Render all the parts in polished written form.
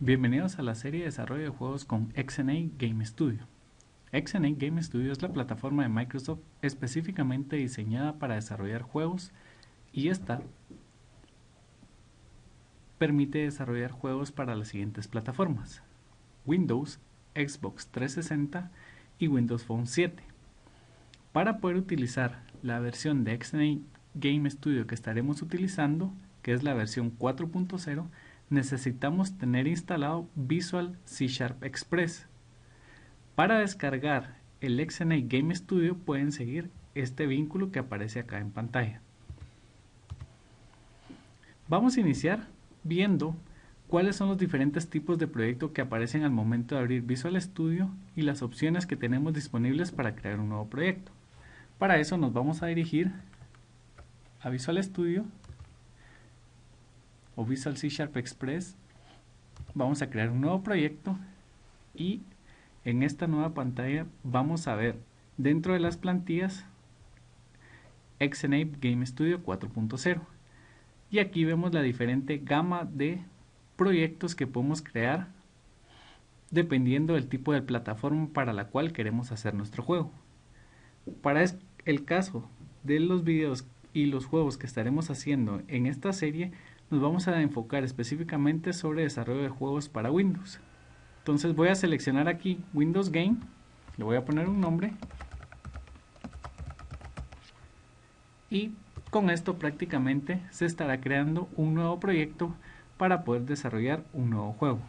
Bienvenidos a la serie de desarrollo de juegos con XNA Game Studio. XNA Game Studio es la plataforma de Microsoft específicamente diseñada para desarrollar juegos y esta permite desarrollar juegos para las siguientes plataformas: Windows, Xbox 360 y Windows Phone 7. Para poder utilizar la versión de XNA Game Studio que estaremos utilizando, que es la versión 4.0, necesitamos tener instalado Visual C# Express. Para descargar el XNA Game Studio pueden seguir este vínculo que aparece acá en pantalla. Vamos a iniciar viendo cuáles son los diferentes tipos de proyecto que aparecen al momento de abrir Visual Studio y las opciones que tenemos disponibles para crear un nuevo proyecto. Para eso nos vamos a dirigir a Visual Studio o Visual C# Express. Vamos a crear un nuevo proyecto y en esta nueva pantalla vamos a ver dentro de las plantillas XNA Game Studio 4.0 y aquí vemos la diferente gama de proyectos que podemos crear dependiendo del tipo de plataforma para la cual queremos hacer nuestro juego. Para el caso de los videos y los juegos que estaremos haciendo en esta serie, nos vamos a enfocar específicamente sobre desarrollo de juegos para Windows. Entonces voy a seleccionar aquí Windows Game, le voy a poner un nombre y con esto prácticamente se estará creando un nuevo proyecto para poder desarrollar un nuevo juego.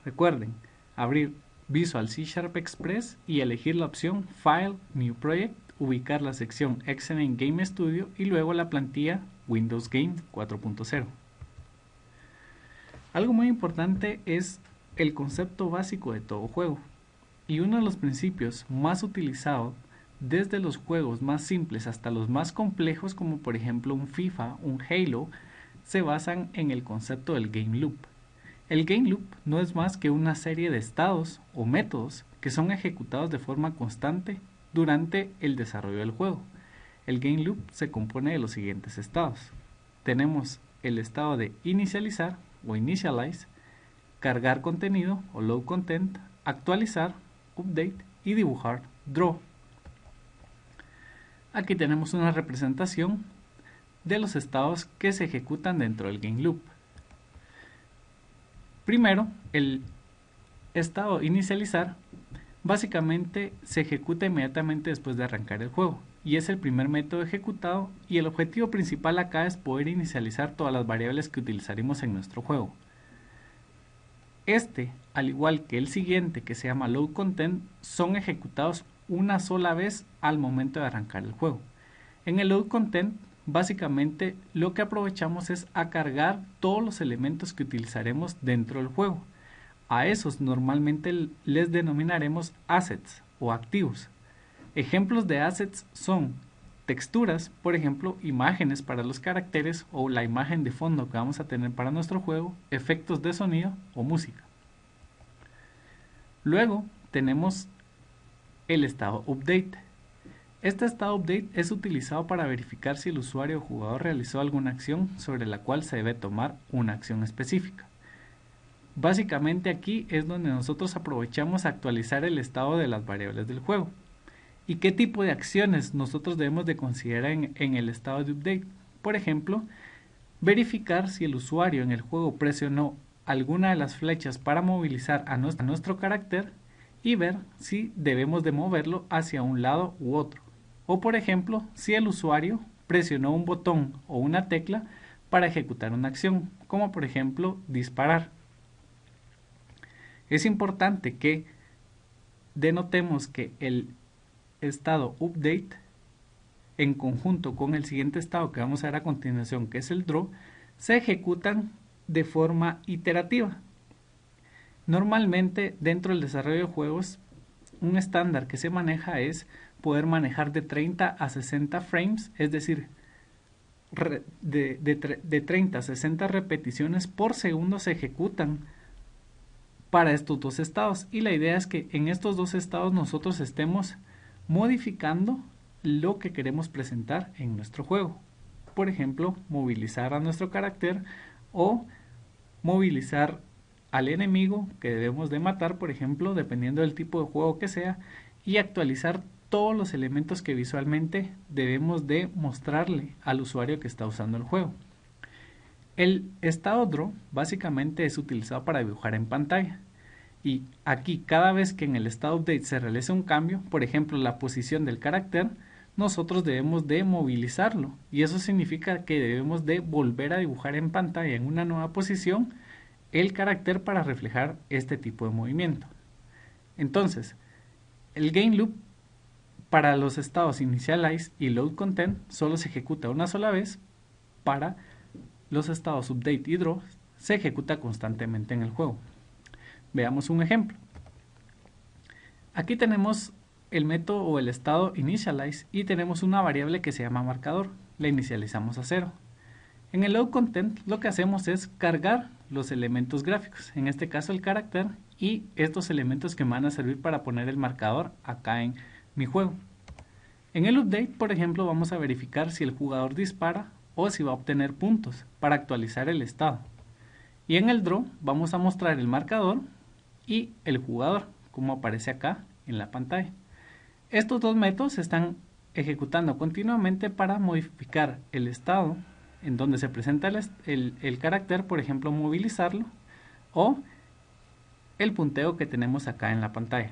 Recuerden abrir Visual C# Express y elegir la opción File, New Project, ubicar la sección XNA Game Studio y luego la plantilla Windows Game 4.0. Algo muy importante es el concepto básico de todo juego, y uno de los principios más utilizados desde los juegos más simples hasta los más complejos, como por ejemplo un FIFA, un Halo, se basan en el concepto del Game Loop. El Game Loop no es más que una serie de estados o métodos que son ejecutados de forma constante durante el desarrollo del juego. El Game Loop se compone de los siguientes estados. Tenemos el estado de inicializar o initialize, cargar contenido o load content, actualizar, update y dibujar, draw. Aquí tenemos una representación de los estados que se ejecutan dentro del Game Loop. Primero, el estado inicializar básicamente se ejecuta inmediatamente después de arrancar el juego y es el primer método ejecutado, y el objetivo principal acá es poder inicializar todas las variables que utilizaremos en nuestro juego. Este, al igual que el siguiente que se llama load content, son ejecutados una sola vez al momento de arrancar el juego. En el load content básicamente lo que aprovechamos es a cargar todos los elementos que utilizaremos dentro del juego. A esos normalmente les denominaremos assets o activos. Ejemplos de assets son texturas, por ejemplo, imágenes para los caracteres o la imagen de fondo que vamos a tener para nuestro juego, efectos de sonido o música. Luego tenemos el estado update. Este estado update es utilizado para verificar si el usuario o jugador realizó alguna acción sobre la cual se debe tomar una acción específica. Básicamente aquí es donde nosotros aprovechamos a actualizar el estado de las variables del juego. ¿Y qué tipo de acciones nosotros debemos de considerar en el estado de update? Por ejemplo, verificar si el usuario en el juego presionó alguna de las flechas para movilizar a nuestro carácter y ver si debemos de moverlo hacia un lado u otro. O por ejemplo, si el usuario presionó un botón o una tecla para ejecutar una acción, como por ejemplo disparar. Es importante que denotemos que el estado update en conjunto con el siguiente estado que vamos a ver a continuación, que es el draw, se ejecutan de forma iterativa. Normalmente dentro del desarrollo de juegos un estándar que se maneja es poder manejar de 30 a 60 frames, es decir, de 30 a 60 repeticiones por segundo se ejecutan para estos dos estados, y la idea es que en estos dos estados nosotros estemos modificando lo que queremos presentar en nuestro juego. Por ejemplo, movilizar a nuestro carácter o movilizar al enemigo que debemos de matar, por ejemplo, dependiendo del tipo de juego que sea, y actualizar todos los elementos que visualmente debemos de mostrarle al usuario que está usando el juego. El estado draw básicamente es utilizado para dibujar en pantalla. Y aquí cada vez que en el estado update se realiza un cambio, por ejemplo la posición del carácter, nosotros debemos de movilizarlo. Y eso significa que debemos de volver a dibujar en pantalla en una nueva posición el carácter para reflejar este tipo de movimiento. Entonces, el game loop para los estados initialize y load content solo se ejecuta una sola vez. Para los estados update y draw se ejecuta constantemente en el juego. Veamos un ejemplo. Aquí tenemos el método o el estado initialize y tenemos una variable que se llama marcador. La inicializamos a 0. En el load content lo que hacemos es cargar los elementos gráficos, en este caso el carácter y estos elementos que me van a servir para poner el marcador acá en mi juego. En el update, por ejemplo, vamos a verificar si el jugador dispara o si va a obtener puntos para actualizar el estado. Y en el draw vamos a mostrar el marcador y el jugador, como aparece acá en la pantalla. Estos dos métodos se están ejecutando continuamente para modificar el estado en donde se presenta el carácter, por ejemplo, movilizarlo, o el punteo que tenemos acá en la pantalla.